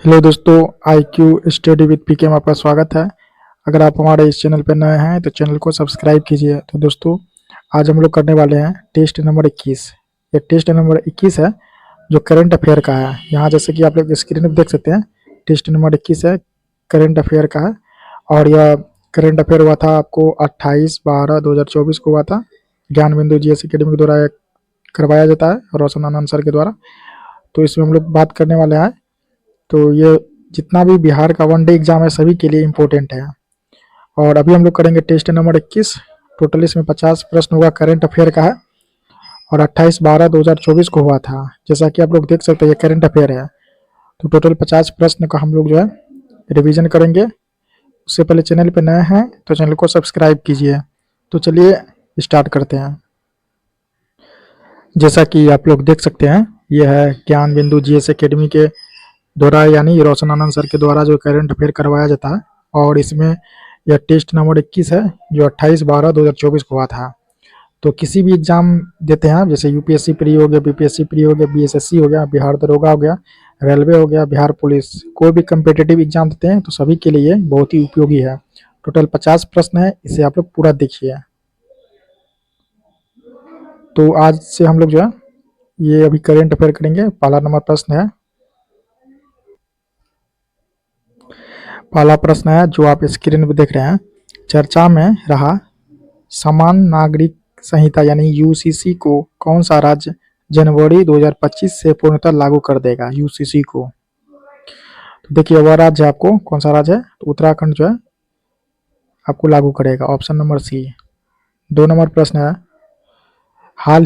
Hello दोस्तों, I Q study with पीके में आपका स्वागत है। अगर आप हमारे इस चैनल पर नए हैं तो चैनल को सब्सक्राइब कीजिए। तो दोस्तों, आज हम लोग करने वाले हैं टेस्ट नंबर 21। ये टेस्ट नंबर 21 है जो करंट अफेयर का है। यहाँ जैसे कि आप लोग स्क्रीन पर देख सकते हैं, टेस्ट नंबर 21 है, करंट अफेयर का है। और यह करंट अफेयर हुआ था आपको 28/12/2024 को हुआ था। ज्ञान बिंदु GS अकेडमी के द्वारा करवाया जाता है, रोशन आनंद सर के द्वारा। तो इसमें हम लोग बात करने वाले हैं। तो ये जितना भी बिहार का वनडे एग्जाम है सभी के लिए इम्पोर्टेंट है। और अभी हम लोग करेंगे टेस्ट नंबर 21। टोटल इसमें 50 प्रश्न होगा, करंट अफेयर का है और 28/12/2024 को हुआ था। जैसा कि आप लोग देख सकते हैं ये करंट अफेयर है। तो टोटल 50 प्रश्न का हम लोग जो है रिवीजन करेंगे। उससे पहले चैनल पे नए हैं तो चैनल को सब्सक्राइब कीजिए। तो चलिए स्टार्ट करते हैं। जैसा कि आप लोग देख सकते हैं, यह है ज्ञान बिंदु GS अकेडमी के द्वारा, यानी रोशन आनंद सर के द्वारा जो करंट अफेयर करवाया जाता है। और इसमें यह टेस्ट नंबर 21 है जो 28/12/2024 को हुआ था। तो किसी भी एग्जाम देते हैं आप, जैसे UPSC प्री हो गया, BPSC प्री हो गया, BSSC हो गया, बिहार दरोगा हो गया, रेलवे हो गया, बिहार पुलिस, कोई भी कम्पिटेटिव एग्जाम देते हैं तो सभी के लिए बहुत ही उपयोगी है। टोटल 50 प्रश्न है, इसे आप लोग पूरा देखिए। तो आज से हम लोग जो है ये अभी करंट अफेयर करेंगे। पहला नंबर प्रश्न है, पहला प्रश्न है जो आप स्क्रीन पर देख रहे हैं। चर्चा में रहा समान नागरिक संहिता यानी UCC को कौन सा राज्य जनवरी 2025 से पूर्णतः लागू कर देगा? UCC को तो देखिए वह राज्य आपको कौन सा राज्य है, तो उत्तराखंड जो है आपको लागू करेगा, ऑप्शन नंबर सी। 2 नंबर प्रश्न है, हाल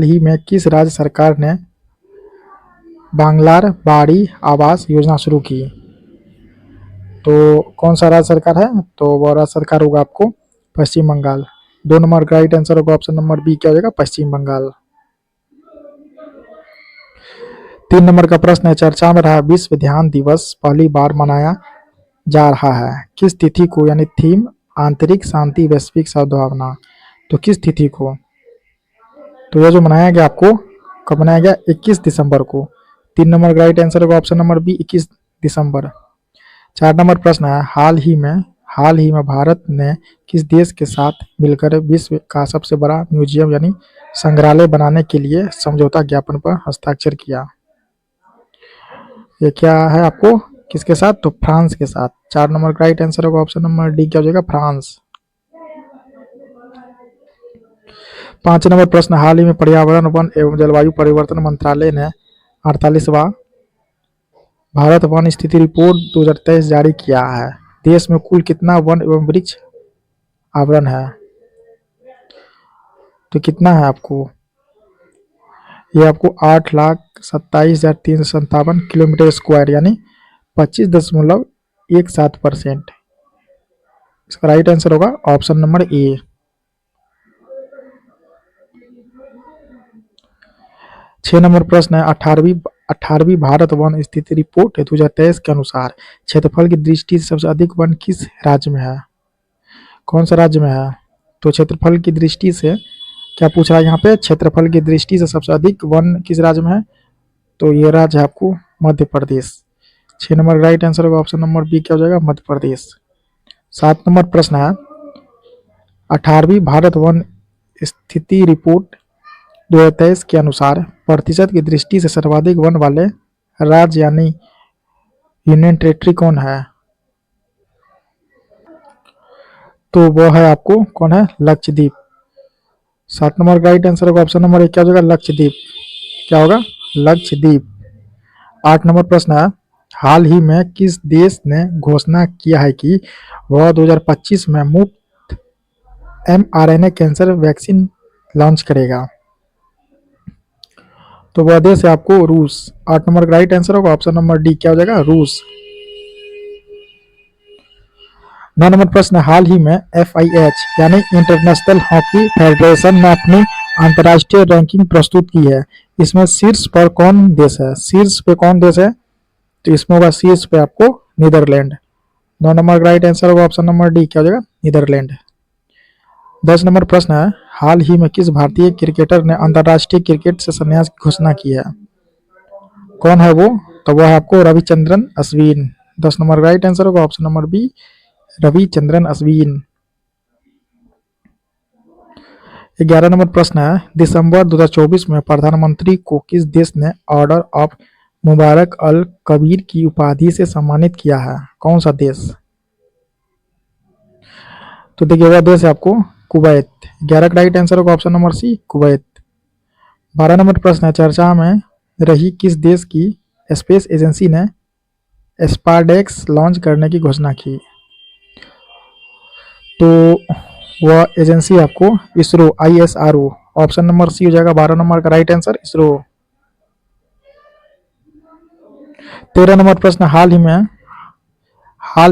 ही में किस राज्य सरकार ने बांग्लार बाड़ी आवास योजना शुरू की? तो कौन सा राज्य सरकार है, तो वह राज्य सरकार होगा आपको पश्चिम बंगाल। 2 नंबर का राइट आंसर होगा ऑप्शन नंबर बी, क्या हो जाएगा, पश्चिम बंगाल। 3 नंबर का प्रश्न है, चर्चा में रहा विश्व ध्यान दिवस पहली बार मनाया जा रहा है किस तिथि को, यानी थीम आंतरिक शांति वैश्विक सद्भावना। तो किस तिथि को, तो यह जो मनाया गया आपको कब मनाया गया, 21 दिसंबर को। 3 नंबर का राइट आंसर होगा ऑप्शन नंबर बी, 21 दिसंबर। 4 नंबर प्रश्न है, हाल ही में भारत ने किस देश के साथ मिलकर विश्व का सबसे बड़ा म्यूजियम यानी संग्रहालय बनाने के लिए समझौता ज्ञापन पर हस्ताक्षर किया? ये क्या है आपको, किसके साथ, तो फ्रांस के साथ। 4 नंबर का राइट आंसर होगा ऑप्शन नंबर डी, क्या हो जाएगा, फ्रांस। 5 नंबर प्रश्न, हाल ही में पर्यावरण वन एवं जलवायु परिवर्तन मंत्रालय ने 48वां भारत वन स्थिति रिपोर्ट 2023 जारी किया है। देश में कुल कितना वन एवं वृक्ष आवरण है, तो कितना है आपको, ये आपको 8,27,357 किलोमीटर स्क्वायर यानी 25.17%। इसका राइट आंसर होगा ऑप्शन नंबर ए। 6 नंबर प्रश्न है, 18वीं भारत वन स्थिति रिपोर्ट 2023 के अनुसार क्षेत्रफल की दृष्टि से सबसे अधिक वन किस राज्य में है? कौन सा राज्य में है, तो क्षेत्रफल की दृष्टि से क्या पूछ रहा है यहाँ पे, क्षेत्रफल की दृष्टि से सबसे अधिक वन किस राज्य में है, तो ये राज्य है आपको Madhya Pradesh. 6 number right answer होगा ऑप्शन नंबर बी, क्या हो जाएगा, मध्य प्रदेश। 7 नंबर प्रश्न है, 18वीं भारत वन स्थिति रिपोर्ट 2023 के अनुसार प्रतिशत की दृष्टि से सर्वाधिक वन वाले राज्य यानी यूनियन टेरिटरी कौन है? तो वो है आपको कौन है, लक्षद्वीप। 7 नंबर का राइट आंसर होगा ऑप्शन नंबर एक, क्या होगा, लक्षद्वीप। क्या होगा, लक्षद्वीप। 8 नंबर प्रश्न है, हाल ही में किस देश ने घोषणा किया है कि वह 2025 में मुफ्त mRNA कैंसर वैक्सीन लॉन्च करेगा? तो वह देश है आपको रूस। 8 नंबर का राइट आंसर होगा ऑप्शन नंबर डी, क्या हो जाएगा, रूस। 9 नंबर प्रश्न, हाल ही में FIH यानी इंटरनेशनल हॉकी फेडरेशन ने अपनी अंतर्राष्ट्रीय रैंकिंग प्रस्तुत की है। इसमें शीर्ष पर कौन देश है, शीर्ष पे कौन देश है, तो इसमें होगा शीर्ष पे आपको नीदरलैंड। 9 नंबर का राइट आंसर होगा ऑप्शन नंबर डी, क्या हो जाएगा, नीदरलैंड। 10 नंबर प्रश्न है, हाल ही में किस भारतीय क्रिकेटर ने अंतर्राष्ट्रीय क्रिकेट से संन्यास की घोषणा की है? कौन है वो, तो वह है आपको Ravichandran Ashwin. 10 number right answer होगा option number B, Ravichandran Ashwin. 11 number प्रश्न है, दिसंबर 2024 में प्रधानमंत्री को किस देश ने ऑर्डर ऑफ मुबारक अल कबीर की उपाधि से सम्मानित किया है? कौन सा देश? तो देखिए वह देश है आपको कुवैत। 11 का राइट आंसर होगा option number C, Kuwait. 12 number प्रश्न है, चर्चा में रही किस देश की स्पेस एजेंसी ने स्पारडेक्स लॉन्च करने की घोषणा की? तो वह एजेंसी आपको ISRO, ISRO। Option number C हो जाएगा 12 नंबर का राइट आंसर, इसरो। 13 नंबर प्रश्न, हाल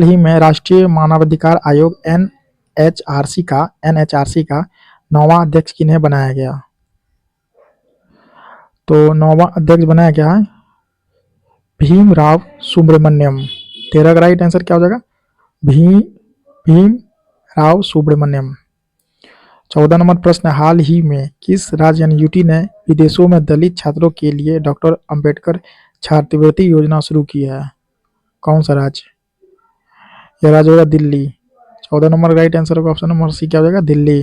ही में राष्ट्रीय मानवाधिकार आयोग NHRC का नौवां अध्यक्ष किन्हें बनाया गया? तो नौवां अध्यक्ष बनाया गया है भीमराव सुब्रमण्यम। 13 का राइट आंसर क्या हो जाएगा? भीम राव सुब्रमण्यम। 14 नंबर प्रश्न, हाल ही में किस राज्य यानी यूटी ने विदेशों में दलित छात्रों के लिए डॉक्टर अंबेडकर छात्रवृत्ति योजना शुरू की है? कौन सा राज्य? यह राज्य होगा दिल्ली। 14 नंबर राइट आंसर होगा ऑप्शन नंबर सी, क्या हो जाएगा? दिल्ली।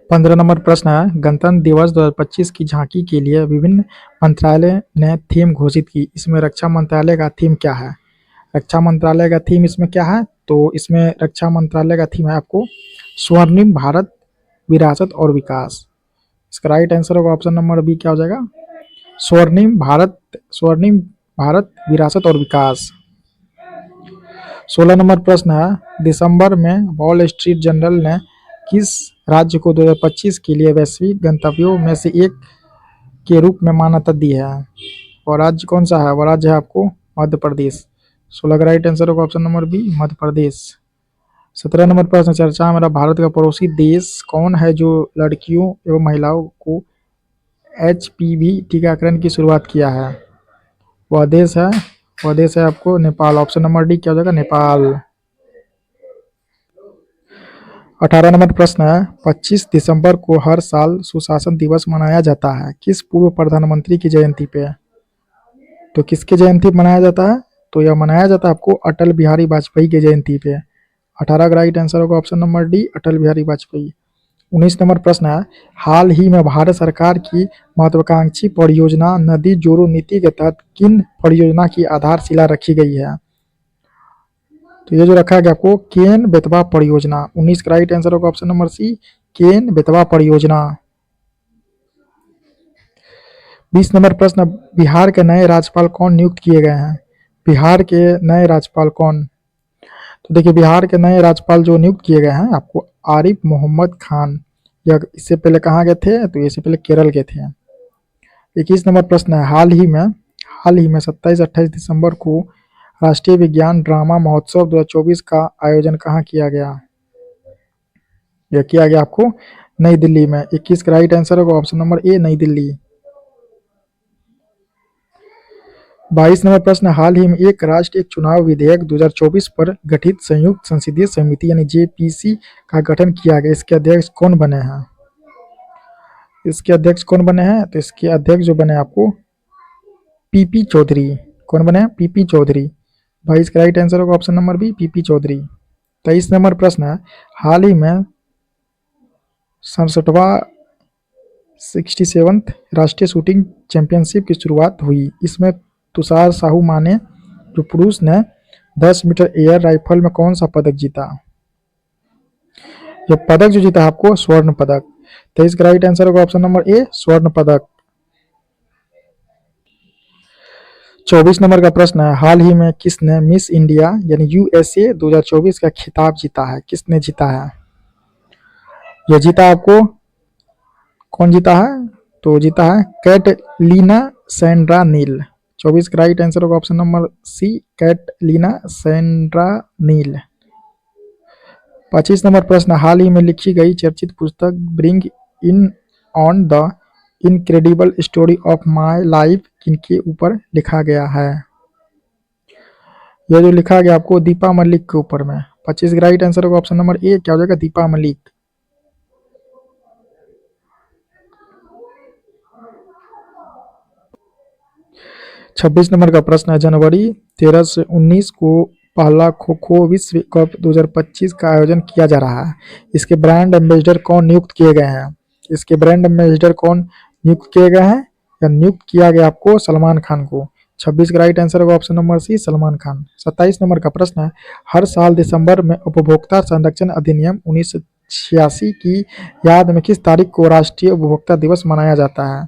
15 नंबर प्रश्न है, गणतंत्र दिवस 2025 की झांकी के लिए विभिन्न मंत्रालय ने थीम घोषित की, इसमें रक्षा मंत्रालय का थीम क्या है? रक्षा मंत्रालय का थीम इसमें क्या है? तो इसमें रक्षा मंत्रालय का थीम है आपको स्वर्णिम भारत विरासत और विकास। इसका राइट आंसर होगा ऑप्शन नंबर बी, क्या हो जाएगा? स्वर्णिम भारत विरासत और विकास। 16 नंबर प्रश्न है, दिसंबर में वॉल स्ट्रीट जर्नल ने किस राज्य को 2025 के लिए वैश्विक गंतव्यों में से एक के रूप में मान्यता दी है? और राज्य कौन सा है? वह राज्य है आपको मध्य प्रदेश। 16 का राइट आंसर होगा option number B, Madhya Pradesh. 17 number प्रश्न, चर्चा मेरा भारत का पड़ोसी देश कौन है जो लड़कियों एवं महिलाओं को HPV टीकाकरण की शुरुआत किया है? वह देश है आपको नेपाल। ऑप्शन नंबर डी, क्या हो जाएगा? नेपाल। 18 नंबर प्रश्न है, 25 दिसंबर को हर साल सुशासन दिवस मनाया जाता है किस पूर्व प्रधानमंत्री की जयंती पे? तो किसकी जयंती पे मनाया जाता है? तो यह मनाया जाता है आपको अटल बिहारी वाजपेयी की जयंती पे। 18 का राइट आंसर होगा option number D, Atal Bihari Vajpayee. 19 number प्रश्न है, हाल ही में भारत सरकार की महत्वाकांक्षी परियोजना नदी जोड़ो नीति के तहत किन परियोजना की आधारशिला रखी गई है? तो ये जो रखा गया आपको केन बेतवा परियोजना। 19 का राइट आंसर होगा ऑप्शन नंबर सी, केन बेतवा परियोजना। 20 नंबर प्रश्न, बिहार के नए राज्यपाल कौन नियुक्त किए गए हैं? बिहार के नए राज्यपाल कौन? तो देखिए बिहार के नए राज्यपाल जो नियुक्त किए गए हैं आपको आरिफ मोहम्मद खान। यह इससे पहले कहाँ गए थे? तो इससे पहले केरल के थे। 21 नंबर प्रश्न है, हाल ही में 27-28 दिसंबर को राष्ट्रीय विज्ञान ड्रामा महोत्सव 2024 का आयोजन कहाँ किया गया? यह किया गया आपको नई दिल्ली में। 21 का राइट आंसर होगा ऑप्शन नंबर ए, नई दिल्ली। 22 नंबर प्रश्न, हाल ही में एक राष्ट्र एक चुनाव विधेयक 2024 पर गठित संयुक्त संसदीय समिति यानी JPC का गठन किया गया, इसके अध्यक्ष कौन बने हैं? तो इसके अध्यक्ष जो बने आपको PP चौधरी। कौन बने? PP चौधरी। 22 का राइट आंसर होगा option number B, PP Chaudhary. 23 number प्रश्न है, हाल ही में 67th राष्ट्रीय शूटिंग चैंपियनशिप की शुरुआत हुई, इसमें तुषार साहू माने जो पुरुष ने 10 मीटर एयर राइफल में कौन सा पदक जीता? यह पदक जो जीता आपको स्वर्ण पदक। 23 का राइट आंसर होगा ऑप्शन नंबर ए, स्वर्ण पदक। 24 नंबर का प्रश्न है, हाल ही में किसने मिस इंडिया यानी USA 2024 का खिताब जीता है? किसने जीता है? यह जीता आपको कौन जीता है? तो जीता है कैटलीना सैंड्रा नील। 24 का राइट आंसर होगा option number C, Catalina Sandra Neil. 25 number प्रश्न, हाल ही में लिखी गई चर्चित पुस्तक bring in on the incredible story of my life किनके ऊपर लिखा गया है? यह जो लिखा गया आपको दीपा मलिक के ऊपर में। 25 का राइट आंसर होगा ऑप्शन नंबर ए, क्या हो जाएगा? दीपा मलिक। 26 नंबर का प्रश्न है, जनवरी 13 से 19 को पहला खो खो विश्व कप 2025 का आयोजन किया जा रहा है। इसके ब्रांड एम्बेसडर कौन नियुक्त किए गए हैं? इसके ब्रांड एम्बेसडर कौन नियुक्त किए गए हैं या नियुक्त किया गया आपको? सलमान खान को। 26 का राइट आंसर होगा option number C, Salman Khan. 27 number का प्रश्न है, हर साल दिसंबर में उपभोक्ता संरक्षण अधिनियम 1986 की याद में किस तारीख को राष्ट्रीय उपभोक्ता दिवस मनाया जाता है?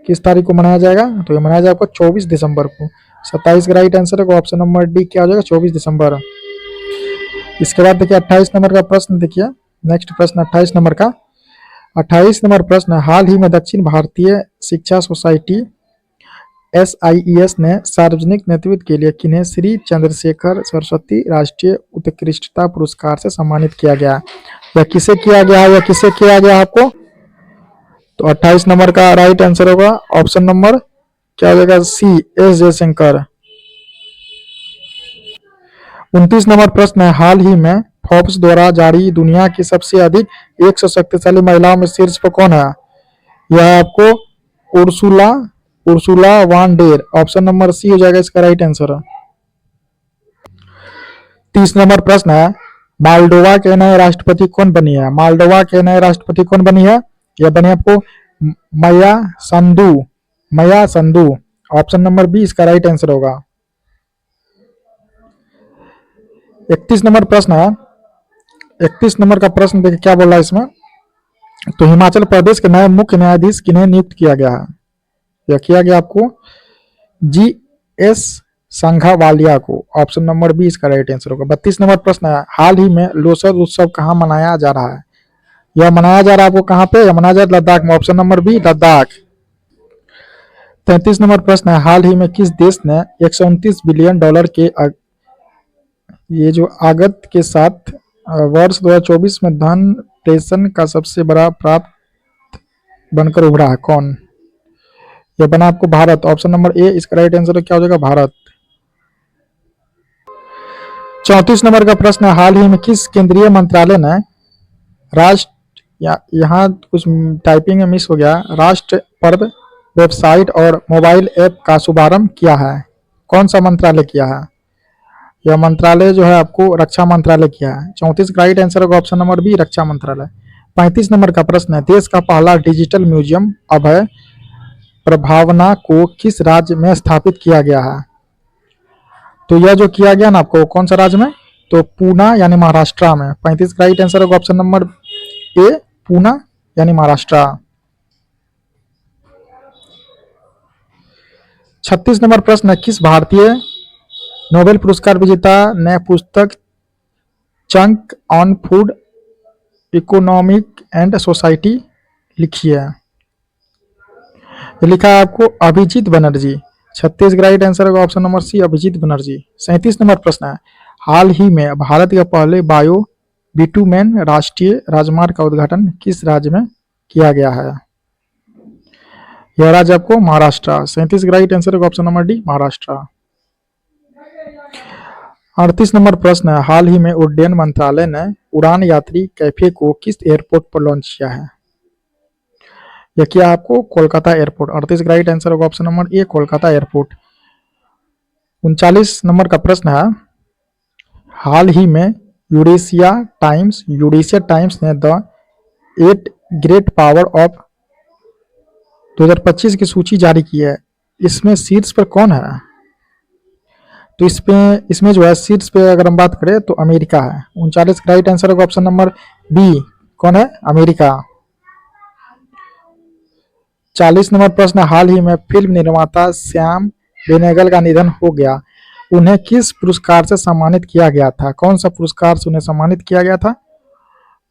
किस तारीख को मनाया जाएगा? तो ये मनाया जाएगा आपको 24 दिसंबर को। 27 का राइट आंसर होगा ऑप्शन नंबर डी, क्या हो जाएगा? 24 दिसंबर। इसके बाद देखिए 28 नंबर का प्रश्न, देखिए नेक्स्ट प्रश्न 28 नंबर का। 28 नंबर प्रश्न है, हाल ही में दक्षिण भारतीय शिक्षा सोसाइटी SIES ने सार्वजनिक नेतृत्व के लिए किन्हें श्री चंद्रशेखर सरस्वती राष्ट्रीय उत्कृष्टता पुरस्कार से सम्मानित किया गया? या किसे किया गया है या किसे किया गया आपको? तो 28 नंबर का राइट आंसर होगा ऑप्शन नंबर क्या हो जाएगा? सी, S जयशंकर। 29 नंबर प्रश्न है, हाल ही में फोर्ब्स द्वारा जारी दुनिया की सबसे अधिक 100 शक्तिशाली महिलाओं में शीर्ष पर कौन है? यह आपको Ursula Ursula von der, option number C हो जाएगा इसका राइट आंसर। 30 नंबर प्रश्न है, मालडोवा के नए राष्ट्रपति कौन बनी है? मालडोवा के नए राष्ट्रपति कौन बनी है? यह बनी आपको माया संधू, माया संधू, ऑप्शन नंबर बी इसका राइट आंसर होगा। 31 नंबर प्रश्न है, 31 नंबर का प्रश्न देखिए क्या बोल रहा है इसमें। तो हिमाचल प्रदेश के नए मुख्य न्यायाधीश किन्हें नियुक्त किया गया है? यह किया गया आपको GS संघावालिया को, ऑप्शन नंबर बी इसका राइट आंसर होगा। 32 नंबर प्रश्न है, हाल ही में लोसर उत्सव कहाँ मनाया जा रहा है? यह मनाया जा रहा है आपको कहाँ पे? यह मनाया जा रहा है लद्दाख में, option number B Ladakh. 33 number प्रश्न है, हाल ही में किस देश ने 129 बिलियन डॉलर के ये जो आगत के साथ वर्ष 2024 में धन प्रेषण का सबसे बड़ा प्राप्त बनकर उभरा है? कौन? यह बना आपको भारत, ऑप्शन नंबर ए इसका राइट आंसर क्या हो जाएगा? भारत। 34 नंबर का प्रश्न है, हाल ही में किस केंद्रीय मंत्रालय ने यहाँ कुछ टाइपिंग में मिस हो गया, राष्ट्र पर्व वेबसाइट और मोबाइल ऐप का शुभारंभ किया है? कौन सा मंत्रालय किया है? यह मंत्रालय जो है आपको रक्षा मंत्रालय किया है। 34 का राइट आंसर होगा ऑप्शन नंबर बी, रक्षा मंत्रालय। 35 नंबर का प्रश्न है, देश का पहला डिजिटल म्यूजियम अभय प्रभावना को किस राज्य में स्थापित किया गया है? तो यह जो किया गया ना आपको कौन सा राज्य में? तो पूना यानी महाराष्ट्र में। 35 का राइट आंसर होगा ऑप्शन नंबर ए, पूना यानी महाराष्ट्र। 36 नंबर प्रश्न है, किस भारतीय नोबेल पुरस्कार विजेता ने पुस्तक chunk on food economic and society लिखी है? लिखा है आपको अभिजीत बनर्जी। 36 का राइट आंसर होगा option number C, Abhijit Banerjee. 37 number प्रश्न है, हाल ही में भारत के पहले बायो बिटुमेन राष्ट्रीय राजमार्ग का उद्घाटन किस राज्य में किया गया है? यह राज्य आपको महाराष्ट्र। 37 का राइट आंसर होगा option number D, Maharashtra. 38 number प्रश्न है, हाल ही में उड्डयन मंत्रालय ने उड़ान यात्री कैफे को किस एयरपोर्ट पर लॉन्च किया है? यह किया आपको कोलकाता एयरपोर्ट। 38 का राइट आंसर होगा option number A, Kolkata airport. 39 number का प्रश्न है, हाल ही में यूरेशिया टाइम्स ने द 8 ग्रेट पावर ऑफ 2025 की सूची जारी की है। इसमें शीर्ष पर कौन है? तो इसमें जो है शीर्ष पे अगर हम बात करें तो अमेरिका है। 39 का राइट आंसर होगा ऑप्शन नंबर बी, कौन है? अमेरिका। 40 नंबर प्रश्न, हाल ही में फिल्म निर्माता श्याम बेनेगल का निधन हो गया, उन्हें किस पुरस्कार से सम्मानित किया गया था? कौन सा पुरस्कार से उन्हें सम्मानित किया गया था?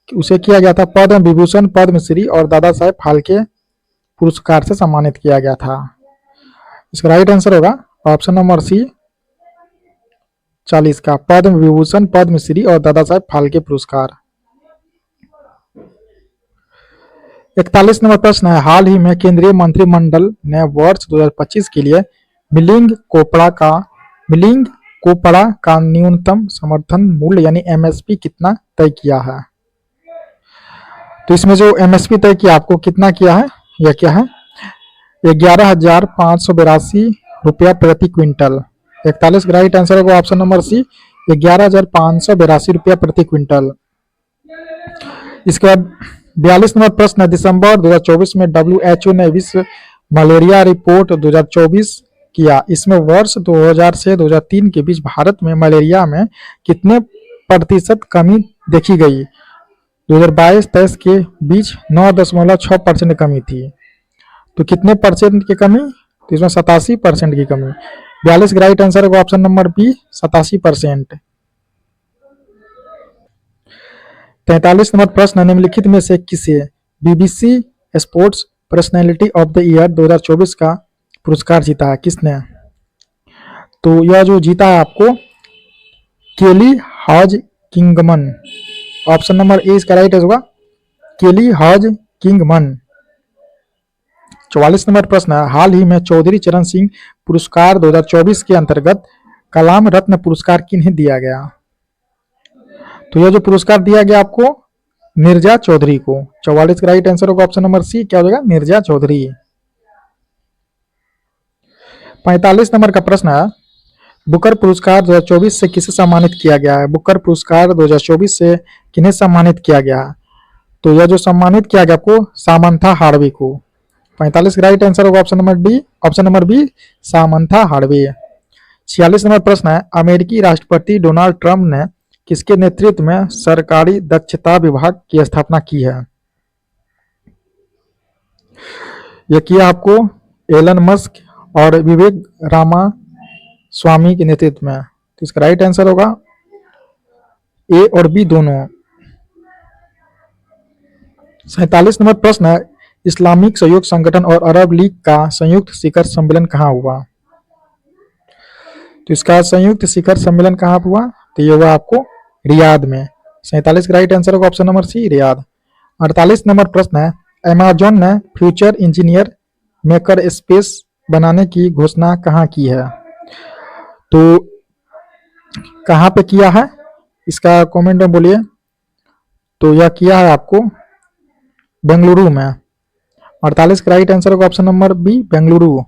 उसे किया गया था पद्म विभूषण, पद्मश्री और दादा साहेब फाल्के पुरस्कार से सम्मानित किया गया था। इसका राइट आंसर होगा ऑप्शन नंबर सी, 40 का पद्म विभूषण, पद्मश्री और दादा साहेब फाल्के पुरस्कार। 41 नंबर प्रश्न है, हाल ही में केंद्रीय मंत्रिमंडल ने वर्ष 2025 के लिए मिलिंग कोपड़ा का न्यूनतम समर्थन मूल्य यानी MSP कितना तय किया है? तो इसमें जो MSP तय किया आपको कितना किया है? यह क्या है? 11,582 रुपया प्रति क्विंटल। 41 का राइट आंसर होगा ऑप्शन नंबर सी, 11,582 रुपया प्रति क्विंटल। इसके बाद 42 नंबर प्रश्न है, दिसंबर 2024 में WHO ने विश्व मलेरिया रिपोर्ट 2024 किया। इसमें वर्ष 2000 से 2003 के बीच भारत में मलेरिया में कितने प्रतिशत कमी देखी गई? 2022-23 के बीच 9.6% कमी थी। तो कितने परसेंट की कमी? तो इसमें 87% की कमी। 42 का राइट आंसर होगा ऑप्शन नंबर बी, 87%। 43 नंबर प्रश्न, निम्नलिखित में से किसे BBC sports personality of the year 2024 का पुरस्कार जीता है? किसने? तो यह जो जीता है आपको केली हॉज किंगमन। ऑप्शन नंबर ए इसका राइट होगा, केली हॉज किंगमन। 44 नंबर प्रश्न है, हाल ही में चौधरी चरण सिंह पुरस्कार 2024 के अंतर्गत कलाम रत्न पुरस्कार किन्हें दिया गया? तो यह जो पुरस्कार दिया गया आपको मिर्जा चौधरी को। 44 का राइट आंसर होगा ऑप्शन नंबर सी, क्या हो जाएगा? मिर्जा चौधरी। 45 नंबर का प्रश्न है, बुकर पुरस्कार 2024 से किसे सम्मानित किया गया है? बुकर पुरस्कार 2024 से किन्हें सम्मानित किया गया? तो यह जो सम्मानित किया गया आपको सामंथा हार्वे को। 45 का राइट आंसर होगा option number D, option number B, Samantha Harvey. 46 number प्रश्न है, अमेरिकी राष्ट्रपति डोनाल्ड ट्रंप ने किसके नेतृत्व में सरकारी दक्षता विभाग की स्थापना की है? यह किया आपको एलन मस्क और विवेक रामा स्वामी के नेतृत्व में। तो इसका राइट आंसर होगा ए और बी दोनों। 47 नंबर प्रश्न है, इस्लामिक सहयोग संगठन और अरब लीग का संयुक्त शिखर सम्मेलन कहाँ हुआ? तो इसका संयुक्त शिखर सम्मेलन कहाँ हुआ? तो ये हुआ आपको रियाद में। 47 का राइट आंसर होगा option number C, Riyadh. 48 number प्रश्न है, अमेजॉन ने फ्यूचर इंजीनियर मेकर स्पेस बनाने की घोषणा कहाँ की है? तो कहाँ पे किया है इसका कमेंट में बोलिए। तो यह किया है आपको बेंगलुरु में। 48 का राइट आंसर होगा option number B, Bengaluru.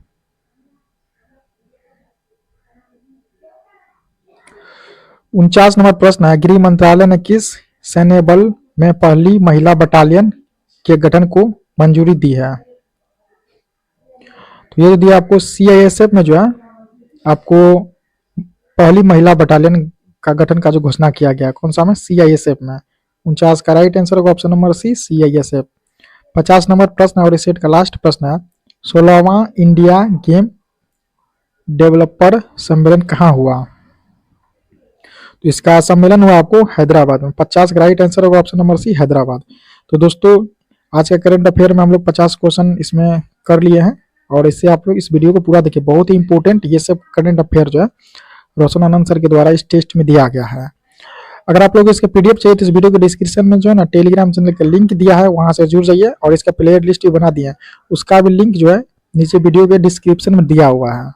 49 number प्रश्न है, गृह मंत्रालय ने किस सैन्य बल में पहली महिला बटालियन के गठन को मंजूरी दी है? तो ये दिया आपको CISF में जो है आपको पहली महिला बटालियन का गठन का जो घोषणा किया गया, कौन सा में? CISF में। 49 का राइट आंसर होगा option number C, CISF। 50 number प्रश्न और इस सेट का लास्ट प्रश्न है, 16वां इंडिया गेम डेवलपर सम्मेलन कहाँ हुआ? तो इसका सम्मेलन हुआ आपको हैदराबाद में। 50 का राइट आंसर होगा ऑप्शन नंबर सी, हैदराबाद। तो दोस्तों आज के करंट अफेयर में हम लोग 50 क्वेश्चन इसमें कर लिए हैं और इससे आप लोग इस वीडियो को पूरा देखिए, बहुत ही इंपॉर्टेंट ये सब करंट अफेयर जो है रोशन आनंद सर के द्वारा इस टेस्ट में दिया गया है। अगर आप लोग इसका PDF चाहिए तो इस वीडियो के डिस्क्रिप्शन में जो है ना टेलीग्राम चैनल का लिंक दिया है, वहां से जुड़ जाइए और इसका प्लेयर लिस्ट भी बना दिया है, उसका भी लिंक जो है नीचे वीडियो के डिस्क्रिप्शन में दिया हुआ है।